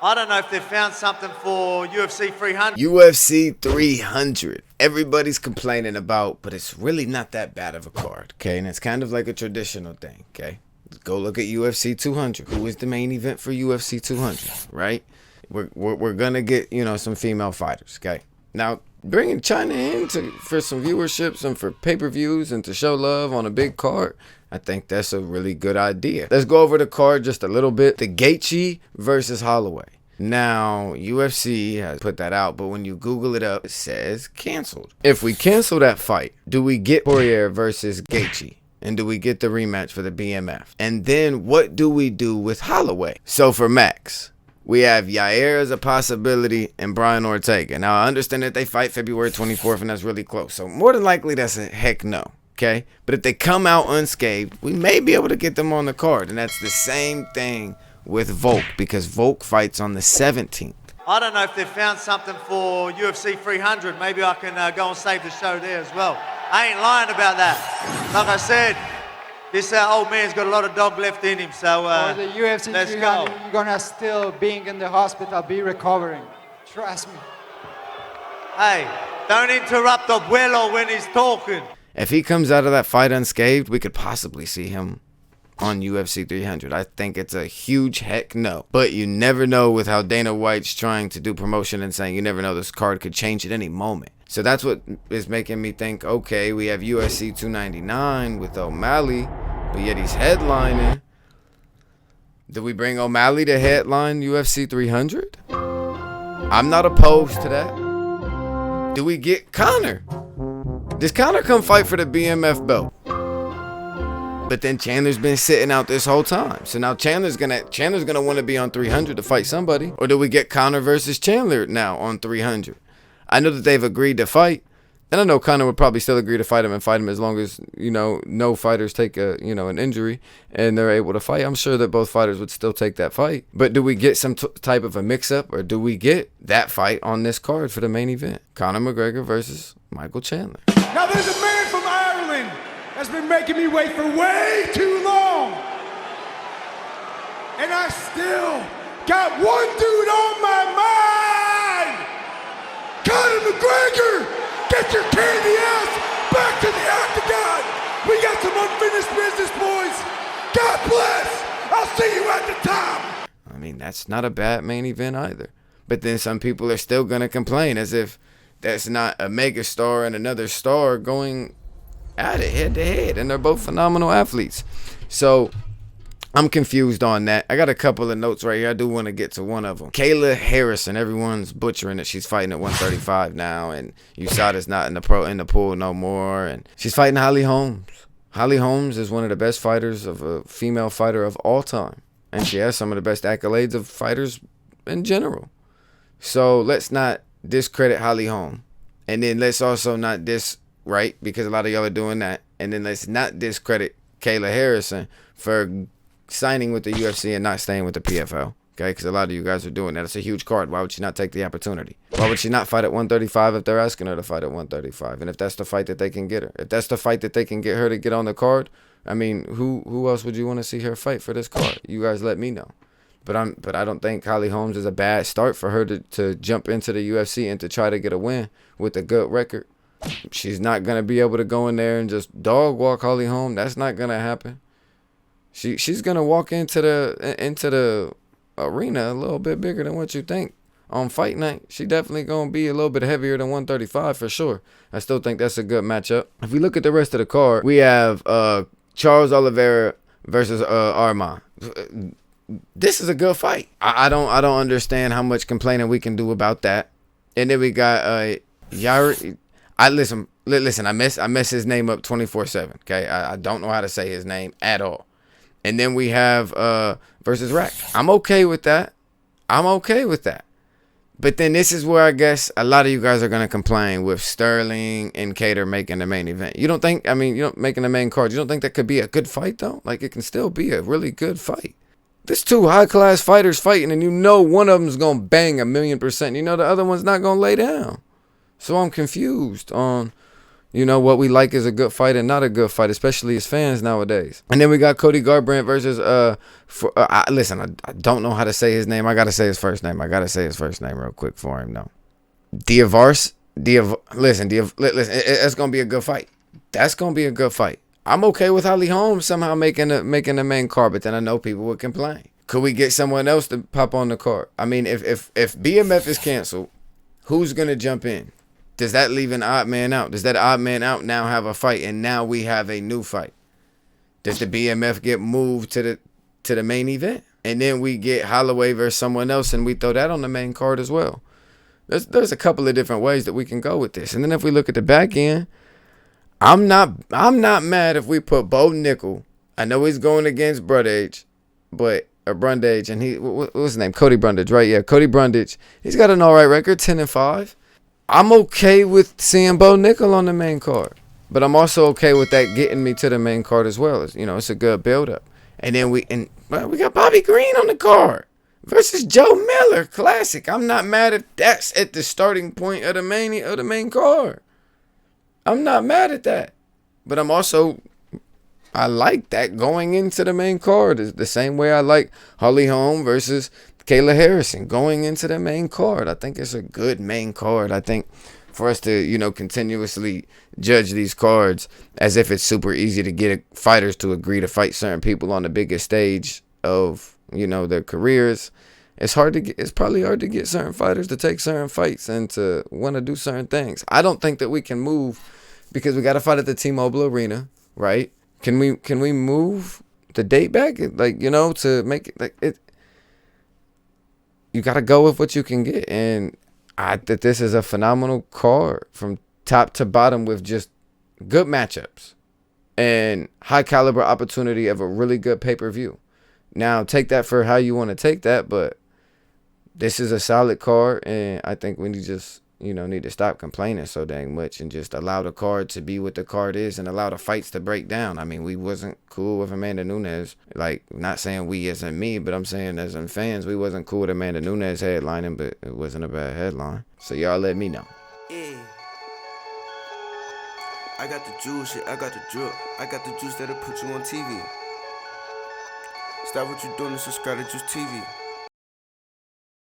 I don't know if they've found something for UFC 300. UFC 300. Everybody's complaining about, but it's really not that bad of a card, okay? And it's kind of like a traditional thing, okay? Go look at UFC 200. Who is the main event for UFC 200, right? We're gonna get, you know, some female fighters, okay? Now, bringing China in for some viewerships and for pay-per-views and to show love on a big card, I think that's a really good idea. Let's go over the card just a little bit. The Gaethje versus Holloway. Now, UFC has put that out, but when you Google it up, it says canceled. If we cancel that fight, do we get Poirier versus Gaethje? And do we get the rematch for the BMF? And then what do we do with Holloway? So for Max, we have Yair as a possibility and Brian Ortega. Now, I understand that they fight February 24th, and that's really close. So more than likely, that's a heck no. Okay, but if they come out unscathed, we may be able to get them on the card. And that's the same thing with Volk, because Volk fights on the 17th. I don't know if they've found something for UFC 300. Maybe I can go and save the show there as well. I ain't lying about that. Like I said, this old man's got a lot of dog left in him. So for the UFC let's 300, go. you're gonna still being in the hospital, be recovering. Trust me. Hey, don't interrupt the Bellow when he's talking. If he comes out of that fight unscathed, we could possibly see him on UFC 300. I think it's a huge heck no. But you never know with how Dana White's trying to do promotion and saying you never know, this card could change at any moment. So that's what is making me think, okay, we have UFC 299 with O'Malley, but yet he's headlining. Do we bring O'Malley to headline UFC 300? I'm not opposed to that. Do we get Conor? Does Conor come fight for the BMF belt? But then Chandler's been sitting out this whole time. So now Chandler's gonna want to be on 300 to fight somebody. Or do we get Conor versus Chandler now on 300? I know that they've agreed to fight. And I know Conor would probably still agree to fight him and fight him as long as, you know, no fighters take an injury and they're able to fight. I'm sure that both fighters would still take that fight. But do we get some type of a mix-up, or do we get that fight on this card for the main event? Conor McGregor versus Michael Chandler. Now there's a man from Ireland that's been making me wait for way too long. And I still got one dude on my mind. Conor McGregor, get your candy ass back to the octagon. We got some unfinished business, boys. God bless. I'll see you at the top. I mean, that's not a bad main event either. But then some people are still going to complain as if that's not a mega star and another star going at it head to head, and they're both phenomenal athletes. So I'm confused on that. I got a couple of notes right here. I do want to get to one of them. Kayla Harrison, everyone's butchering it. She's fighting at 135 now, and USADA's not in the pool no more, and she's fighting Holly Holmes. Holly Holmes is one of the best fighters of a female fighter of all time, and she has some of the best accolades of fighters in general. So let's not discredit Holly Holm, and then let's also not right, because a lot of y'all are doing that, and then let's not discredit Kayla Harrison for signing with the UFC and not staying with the PFL, okay? Because a lot of you guys are doing that. It's a huge card. Why would she not take the opportunity? Why would she not fight at 135 if they're asking her to fight at 135? And if that's the fight that they can get her, if that's the fight that they can get her to get on the card, I mean, who else would you want to see her fight for this card? You guys let me know. But I don't think Holly Holmes is a bad start for her to jump into the UFC and to try to get a win with a good record. She's not gonna be able to go in there and just dog walk Holly Holm. That's not gonna happen. She's gonna walk into the arena a little bit bigger than what you think. On fight night, she definitely gonna be a little bit heavier than 135 for sure. I still think that's a good matchup. If we look at the rest of the card, we have CharlesOliveira versus Arman. This is a good fight. I don't understand how much complaining we can do about that. And then we got Yari. Listen. I mess his name up 24/7. Okay, I don't know how to say his name at all. And then we have versus Rack. I'm okay with that. But then this is where I guess a lot of you guys are gonna complain with Sterling and Cater making the main event. You don't think? I mean, making the main card. You don't think that could be a good fight though? Like, it can still be a really good fight. There's two high-class fighters fighting, and one of them's going to bang 1,000,000%. The other one's not going to lay down. So I'm confused on you know, what we like is a good fight and not a good fight, especially as fans nowadays. And then we got Cody Garbrandt versus listen, I don't know how to say his name. I gotta say his first name. Real quick for him though. Listen, it's gonna be a good fight. That's gonna be a good fight. I'm okay with Holly Holmes somehow making the main card, but then I know people would complain. Could we get someone else to pop on the card? I mean, if BMF is canceled, who's gonna jump in? Does that leave an odd man out? Does that odd man out now have a fight, and now we have a new fight? Does the BMF get moved to the main event, and then we get Holloway versus someone else, and we throw that on the main card as well? There's a couple of different ways that we can go with this. And then if we look at the back end, I'm not mad if we put BoNickal. I know he's going against Brundage, and what's his name? CodyBrundage, right? Yeah, CodyBrundage. He's got an all right record, 10-5. I'm okay with seeing BoNickal on the main card, but I'm also okay with that getting me to the main card as well. You know, it's a good build-up. And then we got Bobby Green on the card versus Joe Miller, classic. I'm not mad if that's at the starting point of the main card. I'm not mad at that, but I like that going into the main card. It's the same way I like Holly Holm versus Kayla Harrison going into the main card. I think it's a good main card. I think for us to, you know, continuously judge these cards as if it's super easy to get fighters to agree to fight certain people on the biggest stage of, you know, their careers. It's probably hard to get certain fighters to take certain fights and to want to do certain things. I don't think that we can move because we got to fight at the T-Mobile Arena, right? Can we move the date back? Like, you know, to make it like it. You got to go with what you can get. And I think this is a phenomenal card from top to bottom with just good matchups and high caliber opportunity of a really good pay-per-view. Now, take that for how you want to take that, but this is a solid card, and I think we need to stop complaining so dang much and just allow the card to be what the card is and allow the fights to break down. I mean, we wasn't cool with Amanda Nunes. Like, not saying we as in me, but I'm saying as in fans, we wasn't cool with Amanda Nunes headlining, but it wasn't a bad headline. So y'all let me know. Yeah. I got the juice shit, I got the drip. I got the juice that'll put you on TV. Stop what you doing and subscribe to Juice TV.